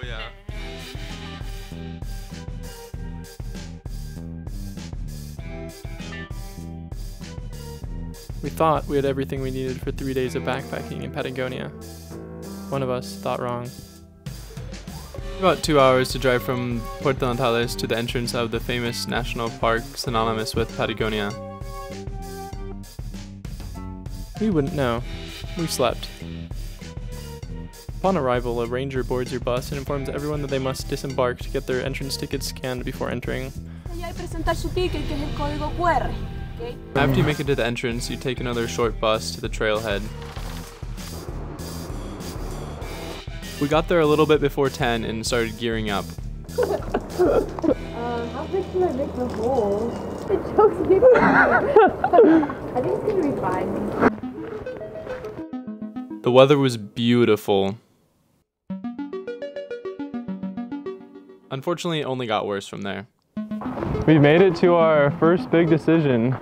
yeah. We thought we had everything we needed for 3 days of backpacking in Patagonia. One of us thought wrong. About 2 hours to drive from Puerto Natales to the entrance of the famous national park synonymous with Patagonia. We wouldn't know. We slept. Upon arrival, a ranger boards your bus and informs everyone that they must disembark to get their entrance tickets scanned before entering. After you make it to the entrance, you take another short bus to the trailhead. We got there a little bit before 10 and started gearing up. How big should I make the hole? It chokes me. I think it's gonna be fine. The weather was beautiful. Unfortunately, it only got worse from there. We made it to our first big decision.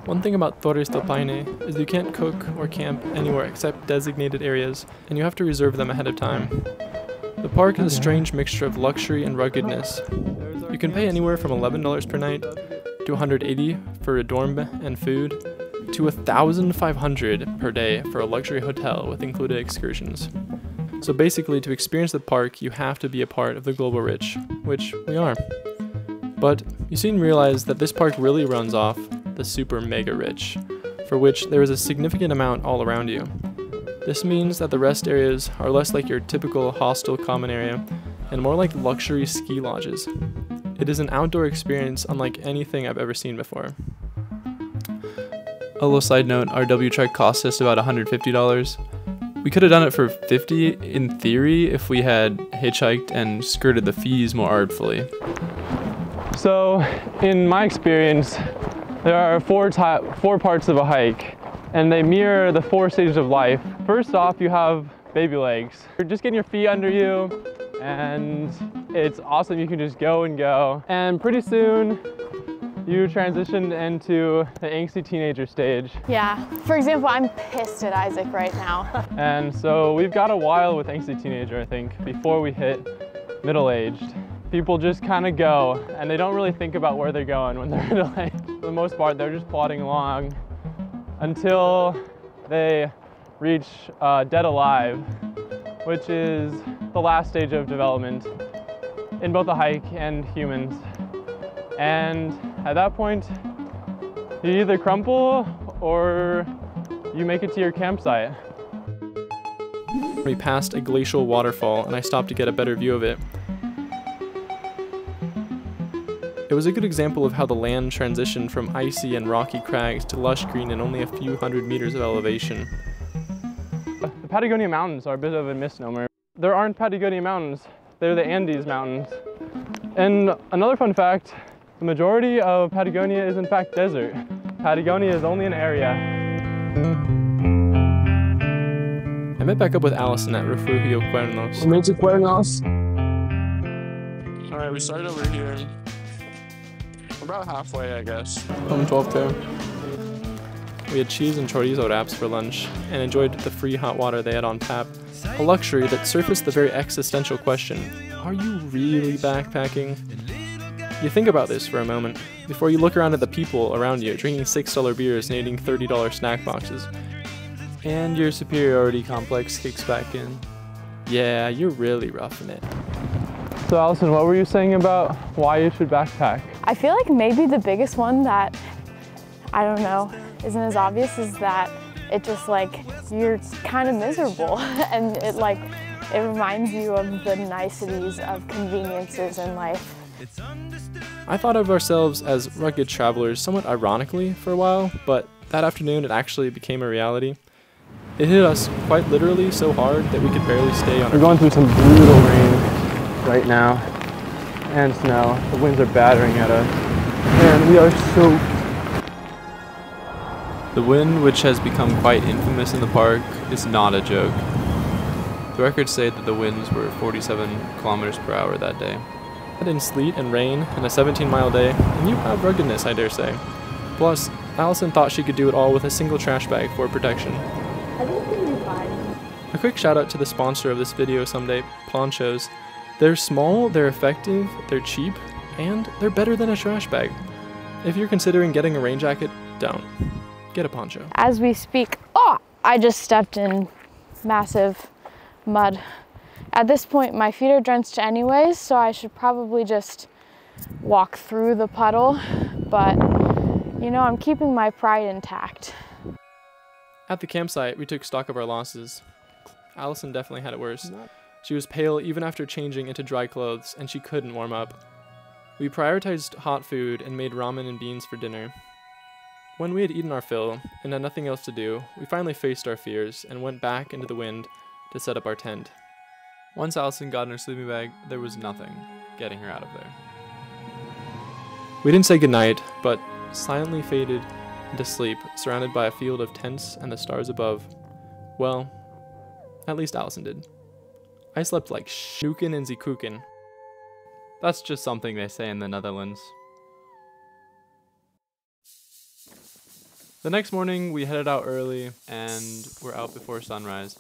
One thing about Torres de Paine is you can't cook or camp anywhere except designated areas, and you have to reserve them ahead of time. The park is a strange mixture of luxury and ruggedness. You can pay anywhere from $11 per night to $180 for a dorm and food, to $1,500 per day for a luxury hotel with included excursions. So basically, to experience the park, you have to be a part of the global rich, which we are. But you soon realize that this park really runs off the super mega rich, for which there is a significant amount all around you. This means that the rest areas are less like your typical hostel common area and more like luxury ski lodges. It is an outdoor experience unlike anything I've ever seen before. A little side note, our W trek cost us about $150. We could have done it for $50 in theory if we had hitchhiked and skirted the fees more artfully. So, in my experience, there are four parts of a hike, and they mirror the 4 stages of life. First off, you have baby legs. You're just getting your feet under you, and it's awesome. You can just go and go. And pretty soon, you transition into the angsty teenager stage. Yeah, for example, I'm pissed at Isaac right now. And so we've got a while with angsty teenager, I think, before we hit middle-aged. People just kind of go, and they don't really think about where they're going when they're middle-aged. For the most part, they're just plodding along until they reach dead alive, which is the last stage of development in both the hike and humans. And at that point, you either crumple or you make it to your campsite. We passed a glacial waterfall, and I stopped to get a better view of it. It was a good example of how the land transitioned from icy and rocky crags to lush green in only a few hundred meters of elevation. The Patagonia Mountains are a bit of a misnomer. There aren't Patagonia Mountains, they're the Andes Mountains. And another fun fact, the majority of Patagonia is in fact desert. Patagonia is only an area. I met back up with Allison at Refugio Cuernos. Alright, we started over here. About halfway, I guess. Home 12-2. We had cheese and chorizo wraps for lunch and enjoyed the free hot water they had on tap. A luxury that surfaced the very existential question, are you really backpacking? You think about this for a moment before you look around at the people around you drinking $6 beers and eating $30 snack boxes. And your superiority complex kicks back in. Yeah, you're really roughing it. So Allison, what were you saying about why you should backpack? I feel like maybe the biggest one that, I don't know, isn't as obvious is that it just like, you're kind of miserable and it reminds you of the niceties of conveniences in life. I thought of ourselves as rugged travelers somewhat ironically for a while, but that afternoon it actually became a reality. It hit us quite literally so hard that we could barely stay on our feet. We're going through some brutal rain right now, and snow. The winds are battering at us, and we are soaked. The wind, which has become quite infamous in the park, is not a joke. The records say that the winds were 47 kilometers per hour that day. In sleet and rain and a 17-mile day, and you have ruggedness, I dare say. Plus, Allison thought she could do it all with a single trash bag for protection. I think it's gonna be fine. A quick shout out to the sponsor of this video someday, Ponchos. They're small, they're effective, they're cheap, and they're better than a trash bag. If you're considering getting a rain jacket, don't. Get a poncho. As we speak, I just stepped in massive mud. At this point, my feet are drenched anyways, so I should probably just walk through the puddle, but you know, I'm keeping my pride intact. At the campsite, we took stock of our losses. Allison definitely had it worse. She was pale even after changing into dry clothes, and she couldn't warm up. We prioritized hot food and made ramen and beans for dinner. When we had eaten our fill and had nothing else to do, we finally faced our fears and went back into the wind to set up our tent. Once Allison got in her sleeping bag, there was nothing getting her out of there. We didn't say goodnight, but silently faded into sleep, surrounded by a field of tents and the stars above. Well, at least Allison did. I slept like Snoeken and Zikuken. That's just something they say in the Netherlands. The next morning, we headed out early and were out before sunrise.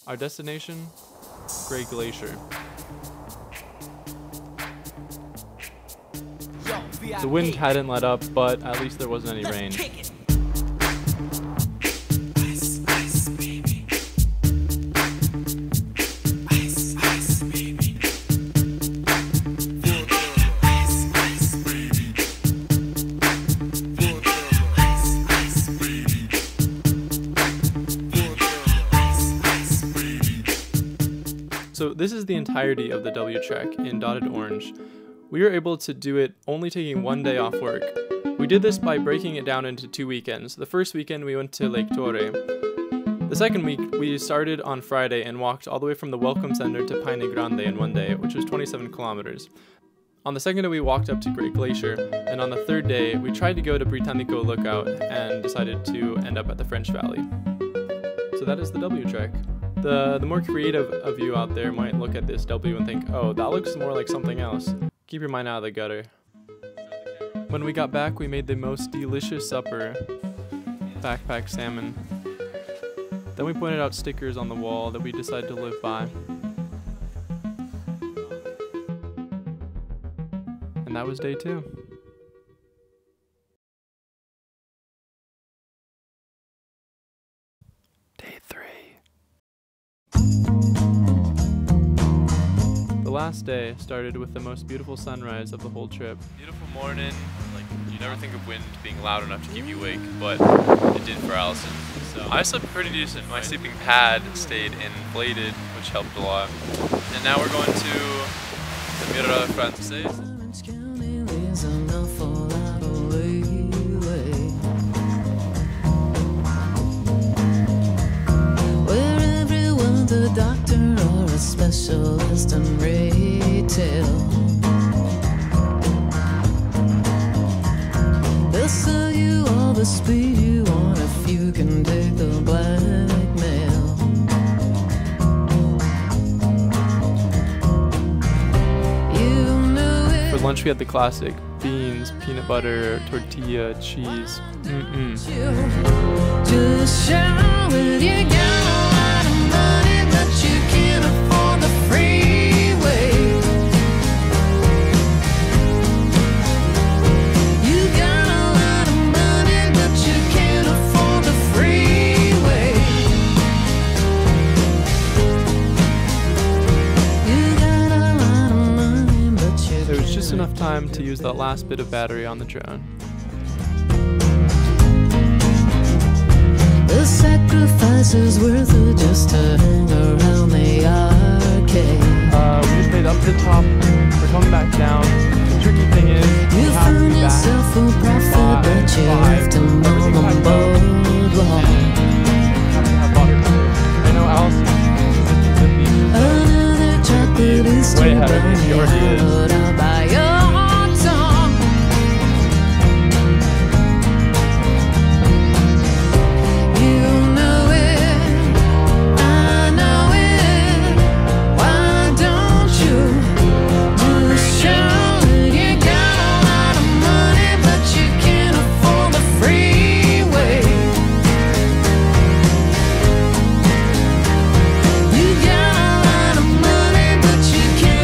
Our destination? Great Glacier. The wind hadn't let up, but at least there wasn't any rain. So this is the entirety of the W Trek in dotted orange. We were able to do it only taking one day off work. We did this by breaking it down into 2 weekends. The first weekend we went to Lake Torres. The second week we started on Friday and walked all the way from the Welcome Center to Paine Grande in one day, which was 27 kilometers. On the second day we walked up to Great Glacier, and on the third day we tried to go to Britannico Lookout and decided to end up at the French Valley. So that is the W Trek. The more creative of you out there might look at this W and think, oh, that looks more like something else. Keep your mind out of the gutter. When we got back, we made the most delicious supper, backpack salmon. Then we pointed out stickers on the wall that we decided to live by. And that was day 2. Day 3. The last day started with the most beautiful sunrise of the whole trip. Beautiful morning, like you never think of wind being loud enough to keep you awake, but it did for Allison. So I slept pretty decent. My sleeping pad stayed inflated, which helped a lot. And now we're going to the Mira Francesa. A doctor or a specialist in retail. They'll sell you all the speed you want if you can take the blackmail. You know it. For lunch we had the classic beans, peanut butter, tortilla, cheese. Just shout it, you got a lot of money, but you can't afford the freeway. You got a lot of money, but you can't afford the freeway. You got a lot of money, but you There was just enough time to use that last bit of battery on the drone. The sacrifice is worth it just to hang around the arcade. We just made up to the top. We're coming back down. The tricky thing is, You found yourself a prophet, but you left him on the boardwalk. I know Allison. Another chocolate is Way too ahead of me, she already is. brownie out by your tongue. You know it, I know it. Why don't you just show that you got a lot of money, but you can't afford the freeway? You got a lot of money, but you can't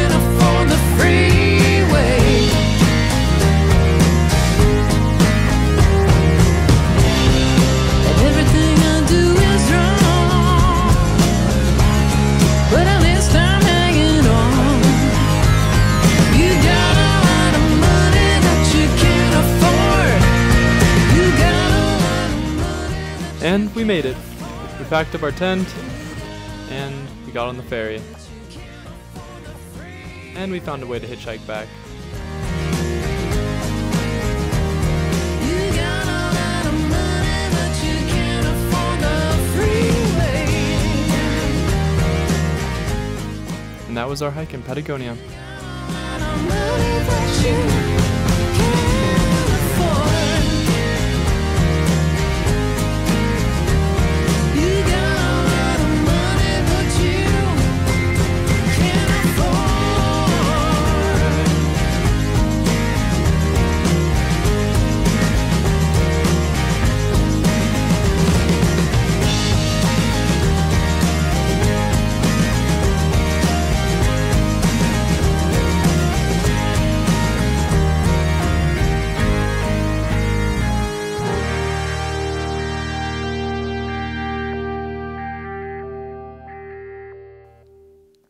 And we made it. We packed up our tent, and we got on the ferry. And we found a way to hitchhike back. And that was our hike in Patagonia.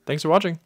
Thanks for watching.